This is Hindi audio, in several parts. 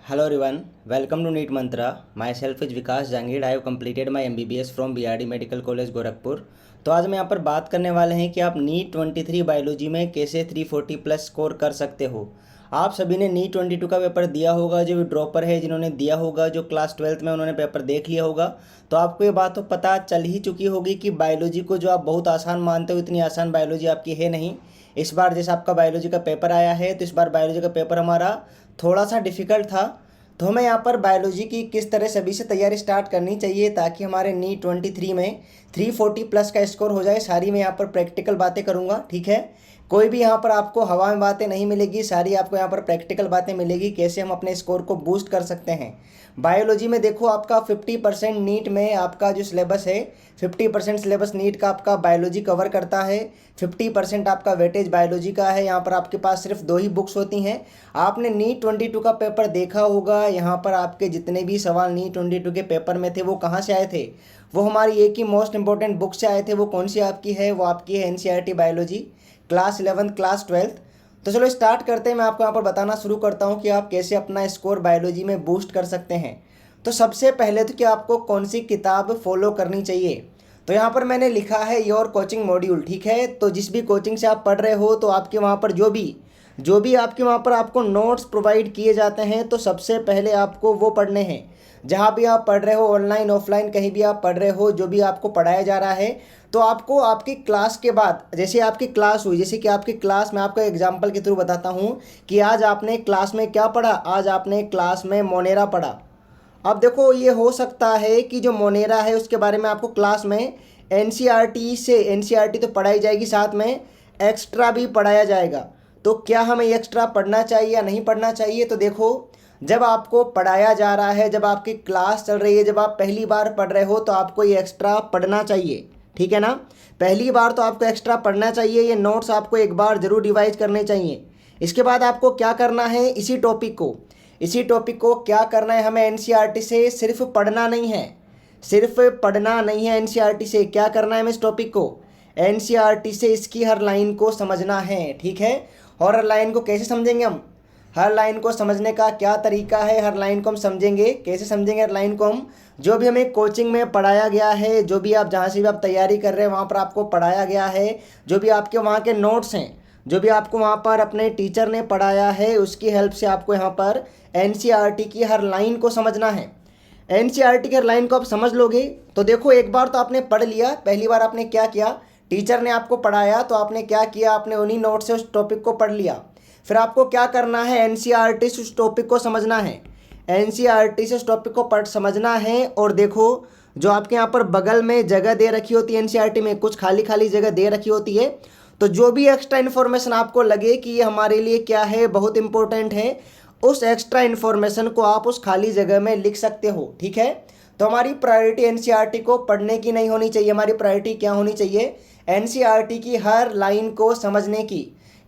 Hello everyone, welcome to NEET Mantra. Myself is Vikas Jangid. I have completed my MBBS from BRD Medical College Gorakhpur. तो आज हम यहाँ पर बात करने वाले हैं कि आप नीट 23 बायोलॉजी में कैसे 340 प्लस स्कोर कर सकते हो। आप सभी ने नीट 22 का पेपर दिया होगा, जो ड्रॉपर है जिन्होंने दिया होगा, जो क्लास 12th में उन्होंने पेपर देख लिया होगा, तो आपको ये बात तो पता चल ही चुकी होगी कि बायोलॉजी को जो आप बहुत आसान मानते हो, इतनी आसान बायोलॉजी आपकी है नहीं। इस बार जैसे आपका बायोलॉजी का पेपर आया है, तो इस बार बायोलॉजी का पेपर हमारा थोड़ा सा डिफ़िकल्ट था। तो हमें यहाँ पर बायोलॉजी की किस तरह सभी से तैयारी स्टार्ट करनी चाहिए ताकि हमारे नीट 23 में 340 प्लस का स्कोर हो जाए, सारी मैं यहाँ पर प्रैक्टिकल बातें करूँगा। ठीक है, कोई भी यहाँ पर आपको हवा में बातें नहीं मिलेगी, सारी आपको यहाँ पर प्रैक्टिकल बातें मिलेगी, कैसे हम अपने स्कोर को बूस्ट कर सकते हैं। बायोलॉजी में देखो, आपका 50% नीट में आपका जो सिलेबस है, 50% सिलेबस नीट का आपका बायोलॉजी कवर करता है, 50% आपका वेटेज बायोलॉजी का है। यहाँ पर आपके पास सिर्फ 2 ही बुक्स होती हैं। आपने नीट 22 का पेपर देखा होगा, यहाँ पर आपके जितने भी सवाल नीट 22 के पेपर में थे वो कहाँ से आए थे? वो हमारी एक ही मोस्ट इंपॉर्टेंट बुक से आए थे। वो कौन सी आपकी है? वो आपकी है NCERT biology, class 11th class 12th। तो चलो स्टार्ट करते हैं। मैं आपको यहाँ पर बताना शुरू करता हूँ कि आप कैसे अपना स्कोर बायोलॉजी में बूस्ट कर सकते हैं। तो सबसे पहले तो कि आपको कौन सी किताब फॉलो करनी चाहिए, तो यहाँ पर मैंने लिखा है योर कोचिंग मॉड्यूल। ठीक है, तो जिस भी कोचिंग से आप पढ़ रहे हो, तो आपके वहाँ पर जो भी आपके वहाँ पर आपको नोट्स प्रोवाइड किए जाते हैं, तो सबसे पहले आपको वो पढ़ने हैं। जहाँ भी आप पढ़ रहे हो, ऑनलाइन ऑफलाइन कहीं भी आप पढ़ रहे हो, जो भी आपको पढ़ाया जा रहा है, तो आपको आपकी क्लास के बाद, जैसे आपकी क्लास हुई, जैसे कि आपकी क्लास में आपको एग्जांपल के थ्रू बताता हूँ कि आज आपने क्लास में क्या पढ़ा। आज आपने क्लास में मोनेरा पढ़ा। अब देखो, ये हो सकता है कि जो मोनेरा है उसके बारे में आपको क्लास में एनसीईआरटी तो पढ़ाई जाएगी, साथ में एक्स्ट्रा भी पढ़ाया जाएगा। तो क्या हमें एक्स्ट्रा पढ़ना चाहिए या नहीं पढ़ना चाहिए? तो देखो, जब आपको पढ़ाया जा रहा है, जब आपकी क्लास चल रही है, जब आप पहली बार पढ़ रहे हो, तो आपको ये एक्स्ट्रा पढ़ना चाहिए। ठीक है ना, पहली बार तो आपको एक्स्ट्रा पढ़ना चाहिए। ये नोट्स आपको एक बार ज़रूर रिवाइज करने चाहिए। इसके बाद आपको क्या करना है, इसी टॉपिक को क्या करना है हमें, एनसीईआरटी से सिर्फ पढ़ना नहीं है, एनसीईआरटी से क्या करना है हमें, इस टॉपिक को एनसीईआरटी से इसकी हर लाइन को समझना है। ठीक है, और हर लाइन को कैसे समझेंगे हम? हर लाइन को समझने का क्या तरीका है? हर लाइन को हम समझेंगे, कैसे समझेंगे हर लाइन को हम? जो भी हमें कोचिंग में पढ़ाया गया है, जो भी आप जहाँ से भी आप तैयारी कर रहे हैं वहाँ पर आपको पढ़ाया गया है, जो भी आपके वहाँ के नोट्स हैं, जो भी आपको वहाँ पर अपने टीचर ने पढ़ाया है, उसकी हेल्प से आपको यहाँ पर एनसीईआरटी की हर लाइन को समझना है। एनसीईआरटी की हर लाइन को आप समझ लोगे तो देखो, एक बार तो आपने पढ़ लिया, पहली बार आपने क्या किया, टीचर ने आपको पढ़ाया तो आपने क्या किया, आपने उन्हीं नोट से उस टॉपिक को पढ़ लिया। फिर आपको क्या करना है, एनसीईआरटी से उस टॉपिक को समझना है, एनसीईआरटी से उस टॉपिक को समझना है। और देखो, जो आपके यहाँ पर बगल में जगह दे रखी होती है एनसीईआरटी में, कुछ खाली खाली जगह दे रखी होती है, तो जो भी एक्स्ट्रा इन्फॉर्मेशन आपको लगे कि ये हमारे लिए क्या है, बहुत इंपॉर्टेंट है, उस एक्स्ट्रा इन्फॉर्मेशन को आप उस खाली जगह में लिख सकते हो। ठीक है, तो हमारी प्रायोरिटी एनसीईआरटी को पढ़ने की नहीं होनी चाहिए, हमारी प्रायोरिटी क्या होनी चाहिए, एनसीईआरटी की हर लाइन को समझने की,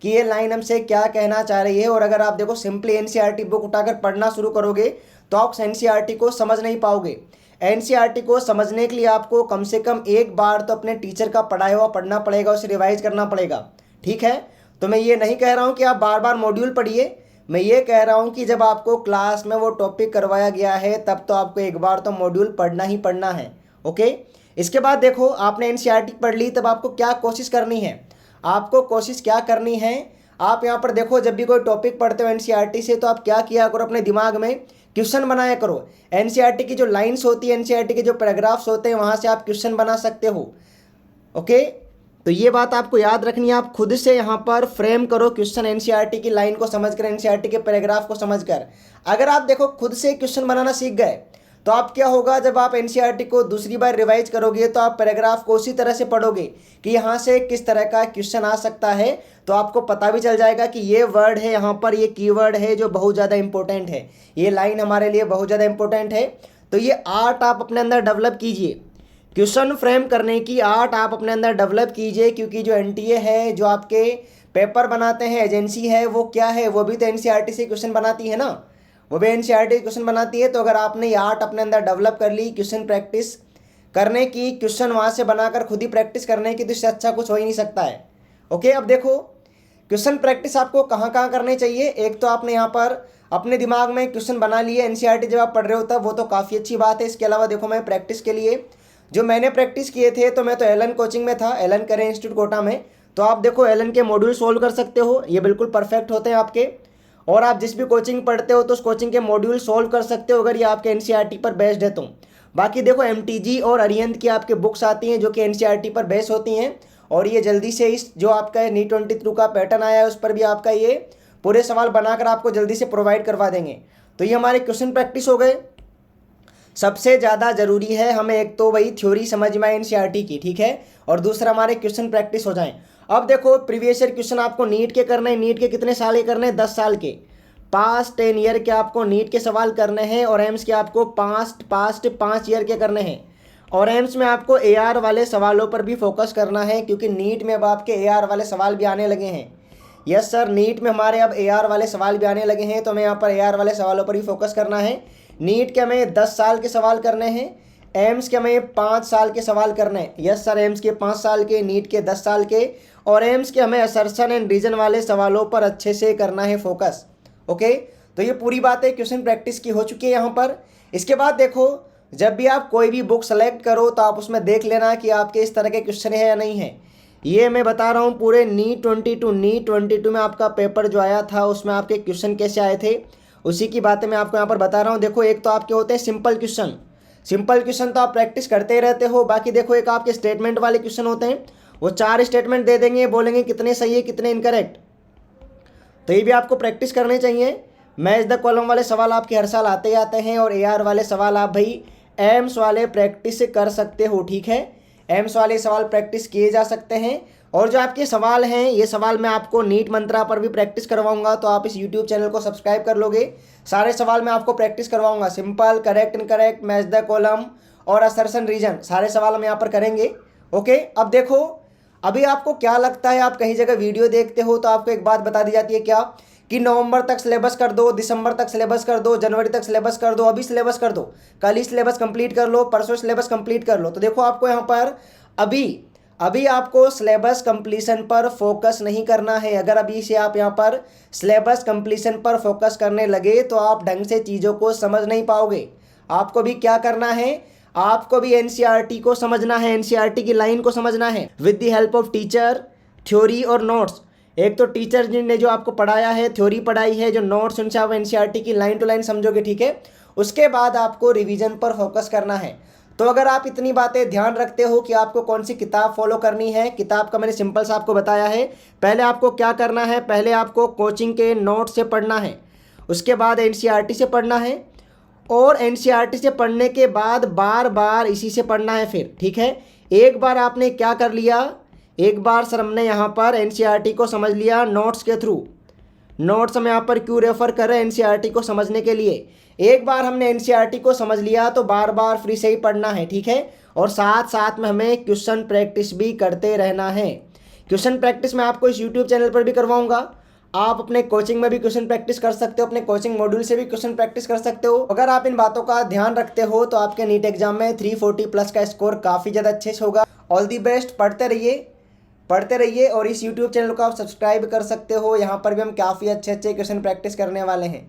कि ये लाइन हमसे क्या कहना चाह रही है। और अगर आप देखो, सिंपली एनसीईआरटी बुक उठाकर पढ़ना शुरू करोगे तो आप एनसीईआरटी को समझ नहीं पाओगे। एनसीईआरटी को समझने के लिए आपको कम से कम एक बार तो अपने टीचर का पढ़ाया हुआ पढ़ना पड़ेगा, उसे रिवाइज करना पड़ेगा। ठीक है, तो मैं ये नहीं कह रहा हूँ कि आप बार बार मॉड्यूल पढ़िए, मैं ये कह रहा हूँ कि जब आपको क्लास में वो टॉपिक करवाया गया है, तब तो आपको एक बार तो मॉड्यूल पढ़ना ही पढ़ना है। ओके, इसके बाद देखो, आपने एनसीईआरटी पढ़ ली, तब आपको क्या कोशिश करनी है, आपको कोशिश क्या करनी है, आप यहाँ पर देखो, जब भी कोई टॉपिक पढ़ते हो एनसीईआरटी से, तो आप क्या किया करो, अपने दिमाग में क्वेश्चन बनाया करो। एनसीईआरटी की जो लाइन्स होती है, एनसीईआरटी के जो पैराग्राफ्स होते हैं, वहाँ से आप क्वेश्चन बना सकते हो। ओके, तो ये बात आपको याद रखनी है। आप खुद से यहाँ पर फ्रेम करो क्वेश्चन, एनसीईआरटी की लाइन को समझकर, एनसीईआरटी के पैराग्राफ को समझकर। अगर आप देखो खुद से क्वेश्चन बनाना सीख गए, तो आप क्या होगा, जब आप एनसीईआरटी को दूसरी बार रिवाइज करोगे, तो आप पैराग्राफ को उसी तरह से पढ़ोगे कि यहाँ से किस तरह का क्वेश्चन आ सकता है। तो आपको पता भी चल जाएगा कि ये वर्ड है यहाँ पर, ये कीवर्ड है जो बहुत ज़्यादा इंपॉर्टेंट है, ये लाइन हमारे लिए बहुत ज़्यादा इंपॉर्टेंट है। तो ये आर्ट आप अपने अंदर डेवलप कीजिए, क्वेश्चन फ्रेम करने की आर्ट आप अपने अंदर डेवलप कीजिए। क्योंकि जो एनटीए है, जो आपके पेपर बनाते हैं एजेंसी है, वो क्या है, वो भी तो एनसीईआरटी से क्वेश्चन बनाती है ना, वो भी एनसीईआरटी से क्वेश्चन बनाती है। तो अगर आपने ये आर्ट अपने अंदर डेवलप कर ली, क्वेश्चन प्रैक्टिस करने की, क्वेश्चन वहाँ से बनाकर खुद ही प्रैक्टिस करने की, तो इससे अच्छा कुछ हो ही नहीं सकता है। ओके, अब देखो, क्वेश्चन प्रैक्टिस आपको कहाँ कहाँ करनी चाहिए। एक तो आपने यहाँ पर अपने दिमाग में क्वेश्चन बना लिए एनसीईआरटी जब आप पढ़ रहे हो तब, वो तो काफ़ी अच्छी बात है। इसके अलावा देखो मैं प्रैक्टिस के लिए जो मैंने प्रैक्टिस किए थे, तो मैं तो एलन कोचिंग में था, एलन करें इंस्टीट्यूट कोटा में। तो आप देखो एलन के मॉड्यूल सोल्व कर सकते हो, ये बिल्कुल परफेक्ट होते हैं आपके। और आप जिस भी कोचिंग पढ़ते हो तो उस कोचिंग के मॉड्यूल सोल्व कर सकते हो अगर ये आपके एनसीईआरटी पर बेस्ड है तो। बाकी देखो एमटीजी और अरिहंत की आपके बुक्स आती हैं जो कि एनसीईआरटी पर बेस होती हैं, और ये जल्दी से इस जो आपका नीट 23 का पैटर्न आया है उस पर भी आपका ये पूरे सवाल बनाकर आपको जल्दी से प्रोवाइड करवा देंगे। तो ये हमारे क्वेश्चन प्रैक्टिस हो गए। सबसे ज़्यादा ज़रूरी है हमें एक तो वही थ्योरी समझ में आए एनसीईआरटी की, ठीक है, और दूसरा हमारे क्वेश्चन प्रैक्टिस हो जाएं। अब देखो प्रीवियस ईयर क्वेश्चन आपको नीट के करने हैं। नीट के कितने साल के करने हैं? 10 साल के। पास्ट 10 ईयर के आपको नीट के सवाल करने हैं, और एम्स के आपको पास्ट 5 ईयर के करने हैं। और एम्स में आपको एआर वाले सवालों पर भी फोकस करना है, क्योंकि नीट में अब आपके एआर वाले सवाल भी आने लगे हैं। यस सर, नीट में हमारे अब एआर वाले सवाल भी आने लगे हैं, तो हमें यहाँ पर एआर वाले सवालों पर ही फोकस करना है। नीट के हमें 10 साल के सवाल करने हैं, एम्स के हमें 5 साल के सवाल करने हैं। यस सर, एम्स के 5 साल के, नीट के 10 साल के, और एम्स के हमें असर्शन एंड रीजन वाले सवालों पर अच्छे से करना है फोकस। ओके, तो ये पूरी बातें क्वेश्चन प्रैक्टिस की हो चुकी है यहाँ पर। इसके बाद देखो, जब भी आप कोई भी बुक सेलेक्ट करो तो आप उसमें देख लेना कि आपके इस तरह के क्वेश्चन है या नहीं है। ये मैं बता रहा हूँ पूरे नीट 22 में आपका पेपर जो आया था उसमें आपके क्वेश्चन कैसे आए थे, उसी की बातें मैं आपको यहाँ पर बता रहा हूँ। देखो एक तो आपके होते हैं सिंपल क्वेश्चन। सिंपल क्वेश्चन तो आप प्रैक्टिस करते ही रहते हो। बाकी देखो एक आपके स्टेटमेंट वाले क्वेश्चन होते हैं, वो 4 स्टेटमेंट दे देंगे, बोलेंगे कितने सही है कितने इनकरेक्ट, तो ये भी आपको प्रैक्टिस करने चाहिए। मैच द कॉलम वाले सवाल आपके हर साल आते ही आते हैं, और एआर वाले सवाल आप भाई एम्स वाले प्रैक्टिस कर सकते हो, ठीक है। एम्स वाले सवाल प्रैक्टिस किए जा सकते हैं। और जो आपके सवाल हैं, ये सवाल मैं आपको नीट मंत्रा पर भी प्रैक्टिस करवाऊंगा, तो आप इस यूट्यूब चैनल को सब्सक्राइब कर लोगे। सारे सवाल मैं आपको प्रैक्टिस करवाऊंगा, simple, correct, incorrect, match the column और असर्शन रीजन, सारे सवाल हम यहाँ पर करेंगे। ओके, अब देखो, अभी आपको क्या लगता है, आप कहीं जगह वीडियो देखते हो तो आपको एक बात बता दी जाती है क्या, कि नवंबर तक सिलेबस कर दो, दिसंबर तक सिलेबस कर दो, जनवरी तक सिलेबस कर दो, अभी सिलेबस कर दो, कल ही सिलेबस कंप्लीट कर लो, परसों सिलेबस कंप्लीट कर लो। तो देखो आपको यहाँ पर अभी आपको सिलेबस कंप्लीशन पर फोकस नहीं करना है। अगर अभी से आप यहाँ पर सिलेबस कंप्लीशन पर फोकस करने लगे तो आप ढंग से चीज़ों को समझ नहीं पाओगे। आपको भी क्या करना है, आपको भी एनसीईआरटी को समझना है, एनसीईआरटी की लाइन को समझना है with the help of teacher, theory और नोट्स। एक तो टीचर ने जो आपको पढ़ाया है, थ्योरी पढ़ाई है, जो नोट्स उनसे आप एनसीईआरटी की लाइन टू लाइन समझोगे, ठीक है। उसके बाद आपको रिवीजन पर फोकस करना है। तो अगर आप इतनी बातें ध्यान रखते हो कि आपको कौन सी किताब फॉलो करनी है, किताब का मैंने सिंपल सा आपको बताया है। पहले आपको क्या करना है, पहले आपको कोचिंग के नोट्स से पढ़ना है, उसके बाद एनसीईआरटी से पढ़ना है, और एनसीईआरटी से पढ़ने के बाद बार बार इसी से पढ़ना है फिर, ठीक है। एक बार आपने क्या कर लिया, एक बार सर हमने यहाँ पर एनसीईआरटी को समझ लिया नोट्स के थ्रू। नोट्स हम यहाँ पर क्यों रेफर कर रहे हैं, एनसीईआरटी को समझने के लिए। एक बार हमने एनसीईआरटी को समझ लिया तो बार बार फ्री से ही पढ़ना है, ठीक है। और साथ साथ में हमें क्वेश्चन प्रैक्टिस भी करते रहना है। क्वेश्चन प्रैक्टिस मैं आपको इस यूट्यूब चैनल पर भी करवाऊंगा। आप अपने कोचिंग में भी क्वेश्चन प्रैक्टिस कर सकते हो, अपने कोचिंग मॉड्यूल से भी क्वेश्चन प्रैक्टिस कर सकते हो। अगर आप इन बातों का ध्यान रखते हो तो आपके नीट एग्जाम में 340+ का स्कोर काफ़ी ज़्यादा अच्छे से होगा। ऑल दी बेस्ट, पढ़ते रहिए और इस यूट्यूब चैनल को आप सब्सक्राइब कर सकते हो। यहाँ पर भी हम काफ़ी अच्छे क्वेश्चन प्रैक्टिस करने वाले हैं।